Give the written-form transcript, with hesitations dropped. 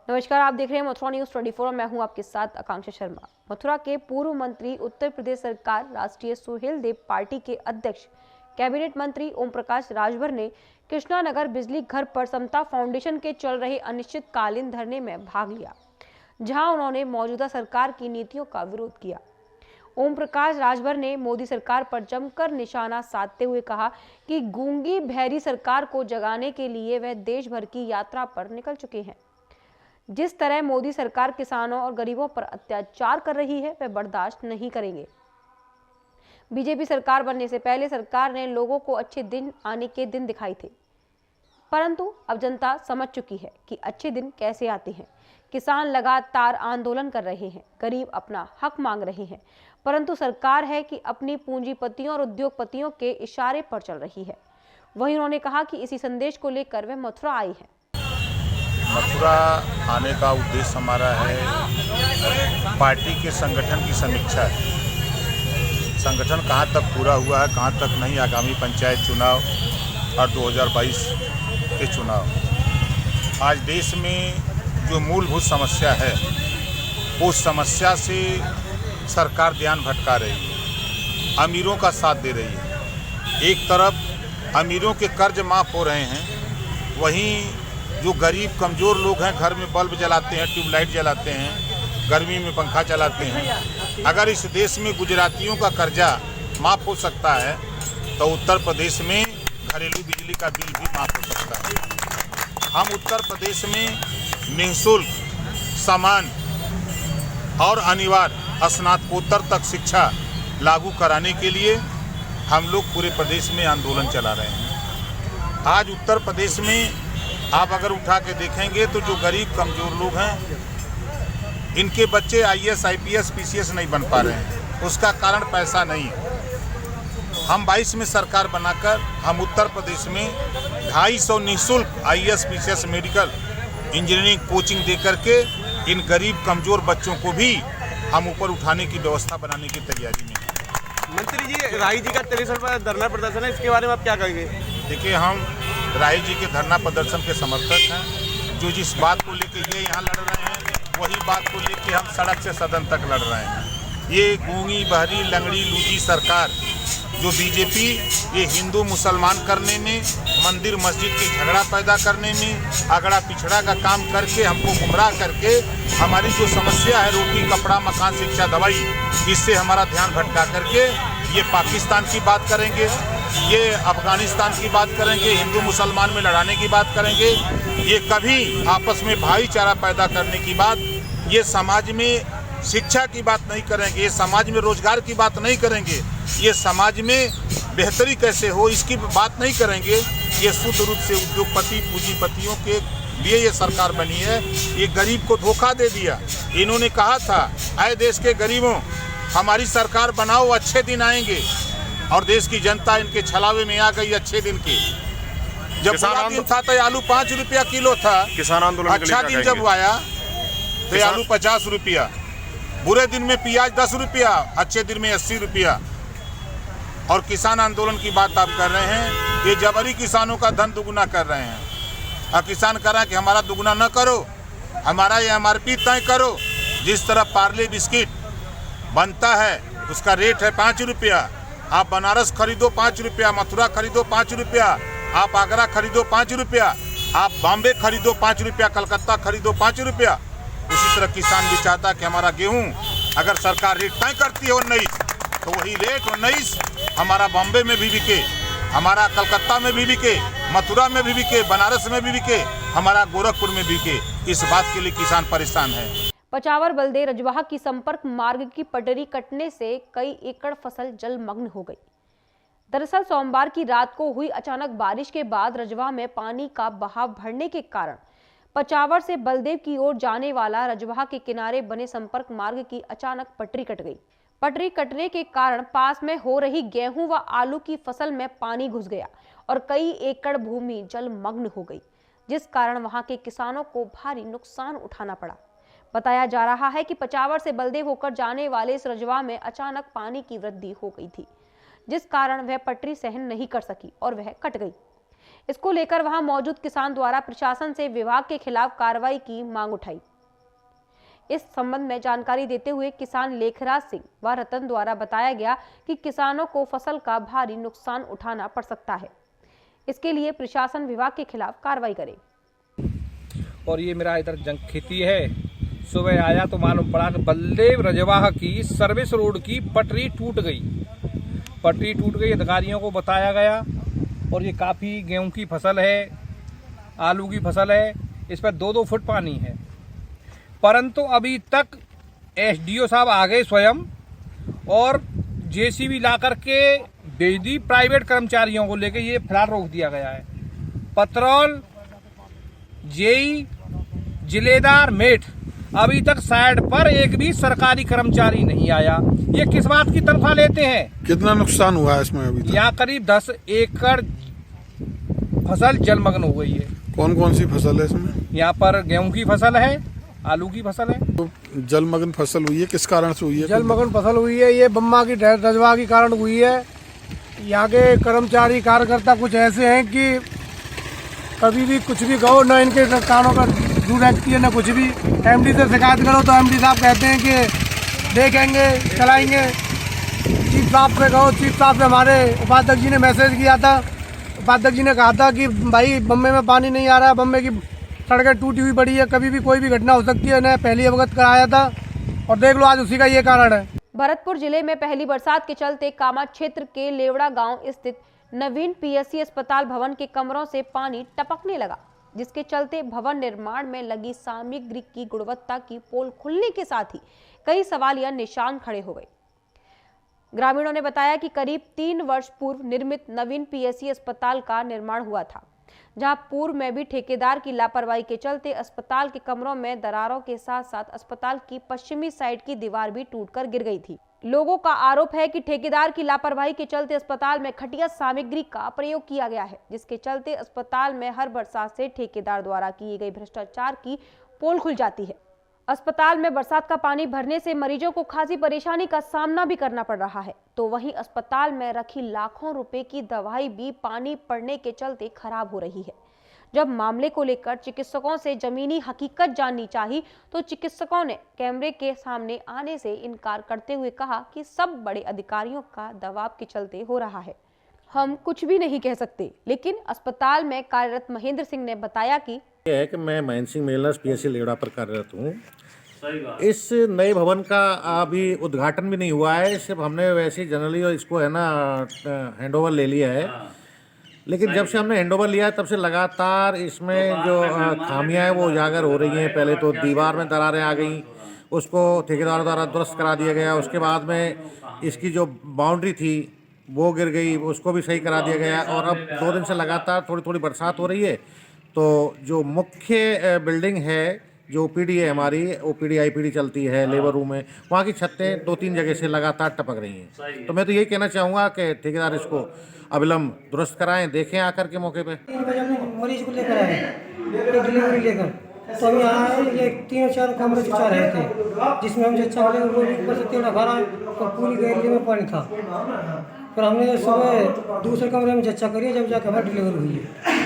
नमस्कार, आप देख रहे हैं मथुरा न्यूज 24 और मैं हूं आपके साथ आकांक्षा शर्मा। मथुरा के पूर्व मंत्री, उत्तर प्रदेश सरकार राष्ट्रीय सुहेलदेव पार्टी के अध्यक्ष, कैबिनेट मंत्री ओम प्रकाश राजभर ने कृष्णानगर बिजली घर पर समता फाउंडेशन के चल रहे अनिश्चितकालीन धरने में भाग लिया, जहां उन्होंने मौजूदा सरकार की नीतियों का विरोध किया। ओम प्रकाश राजभर ने मोदी सरकार पर जमकर निशाना साधते हुए कहा कि गूंगी बहरी सरकार को जगाने के लिए वह देश भर की यात्रा पर निकल चुके हैं। जिस तरह मोदी सरकार किसानों और गरीबों पर अत्याचार कर रही है, वह बर्दाश्त नहीं करेंगे। बीजेपी सरकार बनने से पहले सरकार ने लोगों को अच्छे दिन आने के दिन दिखाए थे, परंतु अब जनता समझ चुकी है कि अच्छे दिन कैसे आते हैं। किसान लगातार आंदोलन कर रहे हैं, गरीब अपना हक मांग रहे हैं, परंतु सरकार है कि अपनी पूंजीपतियों और उद्योगपतियों के इशारे पर चल रही है। वहीं उन्होंने कहा कि इसी संदेश को लेकर वे मथुरा आई हैं। मथुरा आने का उद्देश्य हमारा है पार्टी के संगठन की समीक्षा है। संगठन कहाँ तक पूरा हुआ है, कहाँ तक नहीं, आगामी पंचायत चुनाव और 2022 के चुनाव। आज देश में जो मूलभूत समस्या है, उस समस्या से सरकार ध्यान भटका रही है, अमीरों का साथ दे रही है। एक तरफ अमीरों के कर्ज माफ़ हो रहे हैं, वहीं जो गरीब कमज़ोर लोग हैं घर में बल्ब जलाते हैं, ट्यूबलाइट जलाते हैं, गर्मी में पंखा चलाते हैं। अगर इस देश में गुजरातियों का कर्जा माफ़ हो सकता है तो उत्तर प्रदेश में घरेलू बिजली का बिल भी माफ़ हो सकता है। हम उत्तर प्रदेश में निःशुल्क, समान और अनिवार्य स्नातकोत्तर तक शिक्षा लागू कराने के लिए हम लोग पूरे प्रदेश में आंदोलन चला रहे हैं। आज उत्तर प्रदेश में आप अगर उठा के देखेंगे तो जो गरीब कमज़ोर लोग हैं, इनके बच्चे IAS, IPS, PCS नहीं बन पा रहे हैं। उसका कारण पैसा नहीं है। हम 22 में सरकार बनाकर हम उत्तर प्रदेश में 250 निःशुल्क IAS, PCS, medical engineering coaching दे करके इन गरीब कमज़ोर बच्चों को भी हम ऊपर उठाने की व्यवस्था बनाने की तैयारी में हैं। मंत्री जी, राही जी का 63वां धरना प्रदर्शन है, इसके बारे में आप क्या कहेंगे? देखिए, हम राही जी के धरना प्रदर्शन के समर्थक हैं। जो जिस बात को लेके ये यहाँ लड़ रहे हैं, वही बात को लेके हम सड़क से सदन तक लड़ रहे हैं। ये गूंगी बहरी लंगड़ी लूजी सरकार जो बीजेपी, ये हिंदू मुसलमान करने में, मंदिर मस्जिद की झगड़ा पैदा करने में, अगड़ा पिछड़ा का काम करके हमको गुमराह करके हमारी जो समस्या है रोटी कपड़ा मकान शिक्षा दवाई, इससे हमारा ध्यान भटका करके ये पाकिस्तान की बात करेंगे, ये अफगानिस्तान की बात करेंगे, हिंदू मुसलमान में लड़ाने की बात करेंगे। ये कभी आपस में भाईचारा पैदा करने की बात, ये समाज में शिक्षा की बात नहीं करेंगे, ये समाज में रोजगार की बात नहीं करेंगे, ये समाज में बेहतरी कैसे हो इसकी बात नहीं करेंगे। ये शुद्ध रूप से उद्योगपति पूंजीपतियों के लिए ये सरकार बनी है। ये गरीब को धोखा दे दिया। इन्होंने कहा था, आए देश के गरीबों, हमारी सरकार बनाओ, अच्छे दिन आएंगे, और देश की जनता इनके छलावे में आ गई अच्छे दिन की। जब बुरा दिन था तो आलू 5 रुपया किलो था, किसान आंदोलन अच्छा दिन जब आया तो आलू 50 रुपया, बुरे दिन में प्याज 10 रुपया, अच्छे दिन में 80 रुपया। और किसान आंदोलन की बात आप कर रहे हैं, ये जबरी किसानों का धन दुगुना कर रहे हैं। और किसान कह रहा है कि हमारा दुगुना न करो, हमारा ये MRP तय करो। जिस तरह पार्ले बिस्किट बनता है उसका रेट है 5 रुपया, आप बनारस खरीदो 5 रुपया, मथुरा खरीदो 5 रुपया, आप आगरा खरीदो 5 रुपया, आप बॉम्बे खरीदो 5 रुपया, कलकत्ता खरीदो 5 रुपया। उसी तरह किसान भी चाहता कि हमारा गेहूं अगर सरकार रेट तय करती है 19, तो वही रेट 19 हमारा बॉम्बे में भी बिके, हमारा कलकत्ता में भी बिके, मथुरा में भी बिके, बनारस में भी बिके, हमारा गोरखपुर में बिके। इस बात के लिए किसान परेशान है। पचावर बलदेव रजवाहा की संपर्क मार्ग की पटरी कटने से कई एकड़ फसल जलमग्न हो गई। दरअसल सोमवार की रात को हुई अचानक बारिश के बाद रजवाहा में पानी का बहाव बढ़ने के कारण पचावर से बलदेव की ओर जाने वाला रजवाहा के किनारे बने संपर्क मार्ग की अचानक पटरी कट गई। पटरी कटने के कारण पास में हो रही गेहूं व आलू की फसल में पानी घुस गया और कई एकड़ भूमि जलमग्न हो गई, जिस कारण वहां के किसानों को भारी नुकसान उठाना पड़ा। बताया जा रहा है कि पचावर से बलदेव होकर जाने वाले इस रजवाहा में अचानक पानी की वृद्धि हो गई थी, जिस कारण वह पटरी सहन नहीं कर सकी और वह कट गई। इसको लेकर वहां मौजूद किसान द्वारा प्रशासन से विभाग के खिलाफ कार्रवाई की मांग उठाई। इस संबंध में जानकारी देते हुए किसान लेखराज सिंह व रतन द्वारा बताया गया कि किसानों को फसल का भारी नुकसान उठाना पड़ सकता है, इसके लिए प्रशासन विभाग के खिलाफ कार्रवाई करे। और ये मेरा इधर जंग खेती है। सुबह आया तो मालूम पड़ा कि बलदेव रजवाह की सर्विस रोड की पटरी टूट गई। अधिकारियों को बताया गया और ये काफ़ी गेहूं की फसल है, आलू की फसल है, इस पर 2-2 फुट पानी है, परंतु अभी तक एसडीओ साहब आ गए स्वयं और जेसीबी ला करके भेज दी प्राइवेट कर्मचारियों को लेके, ये फिलहाल रोक दिया गया है। पत्रौल, जेई, जिलेदार, मेठ अभी तक साइड पर एक भी सरकारी कर्मचारी नहीं आया। ये किस बात की तनख्वाह लेते हैं? कितना नुकसान हुआ है इसमें अभी तक? यहाँ करीब 10 एकड़ फसल जलमग्न हो गई है। कौन कौन सी फसल है इसमें? यहाँ पर गेहूं की फसल है, आलू की फसल है। तो जलमग्न फसल हुई है, किस कारण से हुई है? जलमग्न फसल हुई है, ये बम्मा की रजवा के कारण हुई है। यहाँ के कर्मचारी कार्यकर्ता कुछ ऐसे हैं कि कभी भी कुछ भी कहो ना, इनके कानों पर जू रखती है ना कुछ भी। एमडी से शिकायत करो तो एमडी साहब कहते हैं कि देखेंगे, चलाएंगे। चीफ साहब से कहो, चीफ साहब से हमारे उपाध्यक्ष जी ने मैसेज किया था। उपाध्यक्ष जी ने कहा था कि भाई बम्बे में पानी नहीं आ रहा है, बम्बे की सड़कें टूटी हुई पड़ी है, कभी भी कोई भी घटना हो सकती है। ने पहली अवगत कराया था और देख लो आज उसी का ये कारण है। भरतपुर जिले में पहली बरसात के चलते कामा क्षेत्र के लेवड़ा गांव स्थित नवीन पीएससी अस्पताल भवन के कमरों से पानी टपकने लगा, जिसके चलते भवन निर्माण में लगी सामग्री की गुणवत्ता की पोल खुलने के साथ ही कई सवालिया निशान खड़े हो गए। ग्रामीणों ने बताया कि करीब 3 वर्ष पूर्व निर्मित नवीन पीएससी अस्पताल का निर्माण हुआ था, जहां पूर्व में भी ठेकेदार की लापरवाही के चलते अस्पताल के कमरों में दरारों के साथ साथ अस्पताल की पश्चिमी साइड की दीवार भी टूटकर गिर गई थी। लोगों का आरोप है कि ठेकेदार की लापरवाही के चलते अस्पताल में घटिया सामग्री का प्रयोग किया गया है, जिसके चलते अस्पताल में हर बरसात से ठेकेदार द्वारा की गई भ्रष्टाचार की पोल खुल जाती है। अस्पताल में बरसात का पानी भरने से मरीजों को खासी परेशानी का सामना भी करना पड़ रहा है, तो वहीं अस्पताल में रखी लाखों रुपए की दवाई भी पानी पड़ने के चलते खराब हो रही है। जब मामले को लेकर चिकित्सकों से जमीनी हकीकत जाननी चाहिए तो चिकित्सकों ने कैमरे के सामने आने से इनकार करते हुए कहा कि सब बड़े अधिकारियों का दबाव के चलते हो रहा है, हम कुछ भी नहीं कह सकते। लेकिन अस्पताल में कार्यरत महेंद्र सिंह ने बताया कि यह है कि मैं महेंद्र सिंह मेलर्स पीएससी लेवड़ा पर कार्यरत हूँ। इस नए भवन का अभी उद्घाटन भी नहीं हुआ है, सिर्फ हमने वैसे जनरली इसको है ना हैंडओवर ले लिया है। लेकिन जब से हमने हैंडओवर लिया है तब से लगातार इसमें जो खामियां हैं वो उजागर हो रही हैं। पहले तो दीवार में दरारें आ गई, उसको ठेकेदार द्वारा दुरुस्त करा दिया गया। उसके बाद में इसकी जो बाउंड्री थी वो गिर गई, उसको भी सही करा दिया गया। और अब 2 दिन से लगातार थोड़ी थोड़ी बरसात हो रही है, तो जो मुख्य बिल्डिंग है जो ओपीडी है हमारी, ओपीडी आईपीडी चलती है, लेबर रूम है, वहाँ की छतें 2-3 जगह से लगातार टपक रही हैं। तो मैं तो यही कहना चाहूँगा कि ठेकेदार इसको अविलंब दुरुस्त कराएं, देखें आकर के मौके पे। 3 बजे हमने मरीज को लेकर आए, डिलीवरी लेकर, तो हम यहाँ आए, ये 3-4 कमरे चचा रहे थे, जिसमें हम चचा वाले वो ऊपर से तेल भरा और पूरी गैलरी में पानी था। फिर हमने सुबह दूसरे कमरे में चर्चा करी, जब जाकर हमारी डिलीवरी हुई है।